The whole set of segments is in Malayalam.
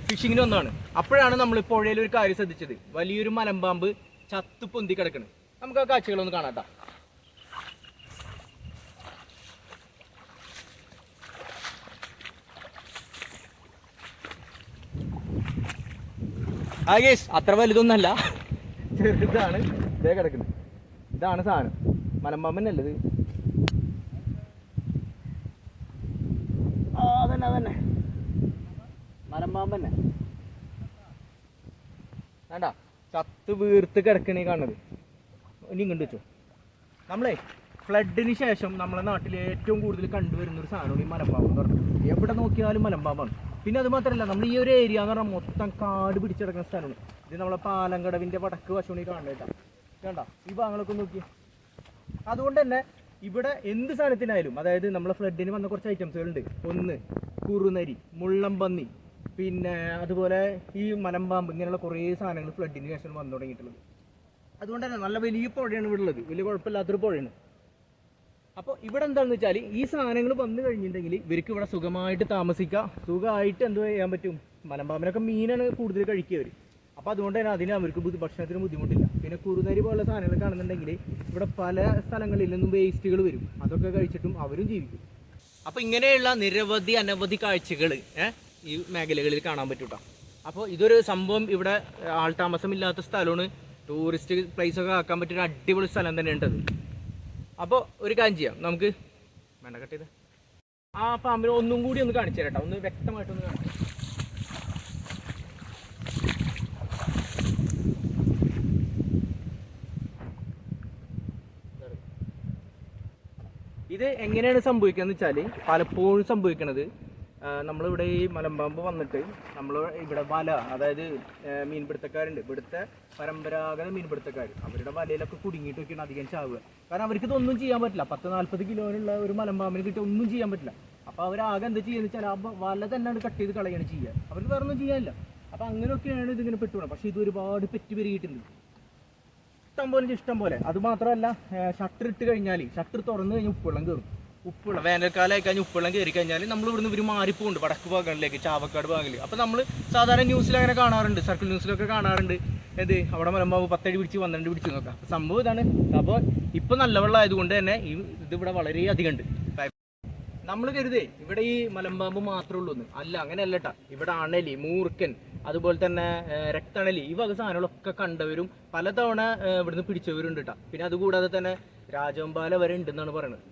ഫിഷിങ്ങിന് വന്നതാണ്. അപ്പോഴാണ് നമ്മൾ പുഴയിൽ ഒരു കാര്യം ശ്രദ്ധിച്ചത്, വലിയൊരു മലമ്പാമ്പ് ചത്ത് പൊന്തി കിടക്കണം. നമുക്ക് ആ കാഴ്ചകളൊന്ന് കാണാട്ടാ. ആ കേസ് അത്ര വലുതൊന്നല്ല, ചെറുതാണ്. ഇതേ കിടക്കുന്നത്, ഇതാണ് സാധനം. മലമ്പാമ്പന്നല്ലത്. അതന്നെ അതന്നെ മലമ്പാമ്പന്നെ. വേണ്ട, ചത്ത് വീർത്ത് കിടക്കണേ കാണുന്നത്. ഇനി ഇങ്ങോട്ട് വെച്ചോ. നമ്മളെ ഫ്ലഡിന് ശേഷം നമ്മളെ നാട്ടിൽ ഏറ്റവും കൂടുതൽ കണ്ടുവരുന്ന ഒരു സാധനമാണ് ഈ മലമ്പാമ്പ് എന്ന് പറഞ്ഞത്. എവിടെ നോക്കിയാലും മലമ്പാമ്പാണ്. പിന്നെ അത് മാത്രമല്ല, നമ്മൾ ഈ ഒരു ഏരിയ എന്ന് പറഞ്ഞാൽ മൊത്തം കാട് പിടിച്ചെടുക്കുന്ന സ്ഥലമാണ്. ഇത് നമ്മളെ പാലങ്കടവിൻ്റെ വടക്ക് വശമാണ് കാണുന്നത്. വേണ്ട, ഈ ഭാഗങ്ങളൊക്കെ നോക്കി. അതുകൊണ്ട് തന്നെ ഇവിടെ എന്ത് സാധനത്തിനായാലും, അതായത് നമ്മളെ ഫ്ലഡിന് വന്ന കുറച്ച് ഐറ്റംസുകളുണ്ട്. ഒന്ന് കുറുനരി, മുള്ളംപന്നി, പിന്നെ അതുപോലെ ഈ മലമ്പാമ്പ്, ഇങ്ങനെയുള്ള കുറേ സാധനങ്ങൾ ഫ്ലഡിന് ശേഷം വന്നു തുടങ്ങിയിട്ടുള്ളത്. അതുകൊണ്ട് തന്നെ നല്ല വലിയ പുഴയാണ് ഇവിടെ ഉള്ളത്, വലിയ കുഴപ്പമില്ലാത്തൊരു പുഴയാണ്. അപ്പോൾ ഇവിടെ എന്താണെന്ന് വെച്ചാൽ ഈ സാധനങ്ങൾ വന്നു കഴിഞ്ഞിട്ടുണ്ടെങ്കിൽ ഇവർക്ക് ഇവിടെ സുഖമായിട്ട് താമസിക്കാം, സുഖമായിട്ട് എന്തോ ചെയ്യാൻ പറ്റും. മലമ്പാമ്പിനൊക്കെ മീനാണ് കൂടുതൽ കഴിക്കുക. അപ്പോൾ അതുകൊണ്ട് തന്നെ അതിന് അവർക്ക് ഭക്ഷണത്തിന് ബുദ്ധിമുട്ടില്ല. പിന്നെ കുറുനരി പോലുള്ള സാധനങ്ങൾ കാണുന്നുണ്ടെങ്കിൽ ഇവിടെ പല സ്ഥലങ്ങളിൽ നിന്നും വേസ്റ്റുകൾ വരും, അതൊക്കെ കഴിച്ചിട്ടും അവരും ജീവിക്കും. അപ്പോൾ ഇങ്ങനെയുള്ള നിരവധി അനവധി കാഴ്ചകൾ ഈ മേഖലകളിൽ കാണാൻ പറ്റൂട്ടോ. അപ്പോൾ ഇതൊരു സംഭവം, ഇവിടെ ആൾതാമസമില്ലാത്ത സ്ഥലമാണ്, ടൂറിസ്റ്റ് പ്ലേസൊക്കെ ആക്കാൻ പറ്റിയൊരു അടിപൊളി സ്ഥലം തന്നെ ഉണ്ടത്. അപ്പോൾ ഒരു കാര്യം ചെയ്യാം, നമുക്ക് വേണ്ട കട്ട് ചെയ്ത് ആ പാമ്പിനെ ഒന്നും കൂടി ഒന്ന് കാണിച്ചു തരാം കേട്ടോ, ഒന്ന് വ്യക്തമായിട്ടൊന്ന് കാണിച്ചു. ഇത് എങ്ങനെയാണ് സംഭവിക്കുക എന്ന് വെച്ചാൽ, പലപ്പോഴും സംഭവിക്കണത്, നമ്മളിവിടെ ഈ മലമ്പാമ്പ് വന്നിട്ട് നമ്മൾ ഇവിടെ വല, അതായത് മീൻപിടുത്തക്കാരുണ്ട്, ഇവിടുത്തെ പരമ്പരാഗത മീൻപിടുത്തക്കാർ, അവരുടെ വലയിലൊക്കെ കുടുങ്ങിയിട്ടൊക്കെയാണ് അധികം ചാവുക. കാരണം അവർക്ക് ഇതൊന്നും ചെയ്യാൻ പറ്റില്ല. 10-40 കിലോനുള്ള ഒരു മലമ്പാമ്പിന് കിട്ടി ഒന്നും ചെയ്യാൻ പറ്റില്ല. അപ്പോൾ അവരാകെ എന്താ ചെയ്യുന്നത് വെച്ചാൽ ആ വല തന്നെയാണ് കട്ട് ചെയ്ത് കളയാണ് ചെയ്യുക, അവർക്ക് വേറെ ഒന്നും ചെയ്യാനില്ല. അപ്പോൾ അങ്ങനെയൊക്കെയാണ് ഇതിങ്ങനെ പെട്ടുപോകണം. പക്ഷേ ഇത് ഒരുപാട് പെറ്റ് പെരുകിയിട്ടുണ്ട്, ഇഷ്ടം പോലെ. അതുമാത്രമല്ല, ഷട്ടർ ഇട്ട് കഴിഞ്ഞാൽ, ഷട്ടർ തുറന്നു കഴിഞ്ഞാൽ ഉപ്പുവെള്ളം കയറും. വേനൽക്കാലമായി കഴിഞ്ഞാൽ ഉപ്പുവെള്ളം കയറി കഴിഞ്ഞാൽ നമ്മൾ ഇവിടുന്ന് ഇവർ മാറിപ്പോണ്ട് വടക്ക് ഭാഗങ്ങളിലേക്ക്, ചാവക്കാട് ഭാഗങ്ങളിൽ. അപ്പോൾ നമ്മൾ സാധാരണ ന്യൂസിൽ അങ്ങനെ കാണാറുണ്ട്, സർക്കിൾ ന്യൂസിലൊക്കെ കാണാറുണ്ട്, ഇത് അവിടെ മലമ്പാമ്പ് 10 അടി പിടിച്ച് 12 പിടിച്ച് നോക്കാം. സംഭവം ഇതാണ്. അപ്പോൾ ഇപ്പോൾ നല്ല വെള്ളം ആയതുകൊണ്ട് തന്നെ ഇതിവിടെ വളരെ അധികം ഉണ്ട്. നമ്മൾ കരുതേ ഇവിടെ ഈ മലമ്പാമ്പ് മാത്രമേ ഉള്ളൂ എന്ന്. അല്ല, അങ്ങനെയല്ല കേട്ടോ. ഇവിടെ അണലി, മൂർക്കൻ, അതുപോലെ തന്നെ രക്തണലി, ഈ വക സാധനങ്ങളൊക്കെ കണ്ടവരും പലതവണ ഇവിടുന്ന് പിടിച്ചവരുണ്ട് കേട്ടോ. പിന്നെ അതുകൂടാതെ തന്നെ രാജവെമ്പാല വരെ ഉണ്ടെന്നാണ് പറയുന്നത്.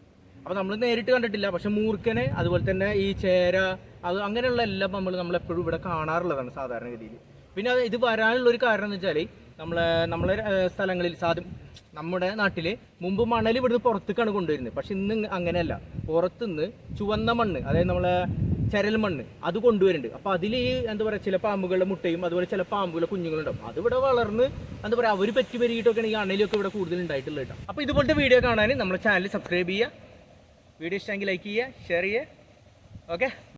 അപ്പോൾ നമ്മൾ നേരിട്ട് കണ്ടിട്ടില്ല, പക്ഷെ മൂർക്കനെ, അതുപോലെ തന്നെ ഈ ചേര, അത് അങ്ങനെയുള്ള എല്ലാ പാമ്പുകളും നമ്മളെപ്പോഴും ഇവിടെ കാണാറുള്ളതാണ് സാധാരണഗതിയിൽ. പിന്നെ ഇത് വരാനുള്ളൊരു കാരണം എന്ന് വെച്ചാൽ, നമ്മളെ സ്ഥലങ്ങളിൽ നമ്മുടെ നാട്ടിൽ മുമ്പ് മണൽ ഇവിടുന്ന് പുറത്തേക്കാണ് കൊണ്ടുവരുന്നത്. പക്ഷെ ഇന്ന് അങ്ങനെയല്ല, പുറത്തുനിന്ന് ചുവന്ന മണ്ണ്, അതായത് നമ്മളെ ചരൽ മണ്ണ്, അത് കൊണ്ടുവരുന്നുണ്ട്. അപ്പോൾ അതിൽ ഈ എന്താ പറയുക, ചില പാമ്പുകളുടെ മുട്ടയും അതുപോലെ ചില പാമ്പുകളുടെ കുഞ്ഞുങ്ങളുണ്ടാവും. അതിവിടെ വളർന്ന് എന്താ പറയുക, അവർ പറ്റി പെരുകിയിട്ടൊക്കെയാണ് ഈ അണലിയൊക്കെ ഇവിടെ കൂടുതൽ ഉണ്ടായിട്ടുള്ളത് കേട്ടോ. അപ്പോൾ ഇതുപോലത്തെ വീഡിയോ കാണാൻ നമ്മുടെ ചാനൽ സബ്സ്ക്രൈബ് ചെയ്യുക, വീഡിയോ ഇഷ്ടമെങ്കിൽ ലൈക്ക് ചെയ്യുക, ഷെയർ ചെയ്യുക. ഓക്കെ.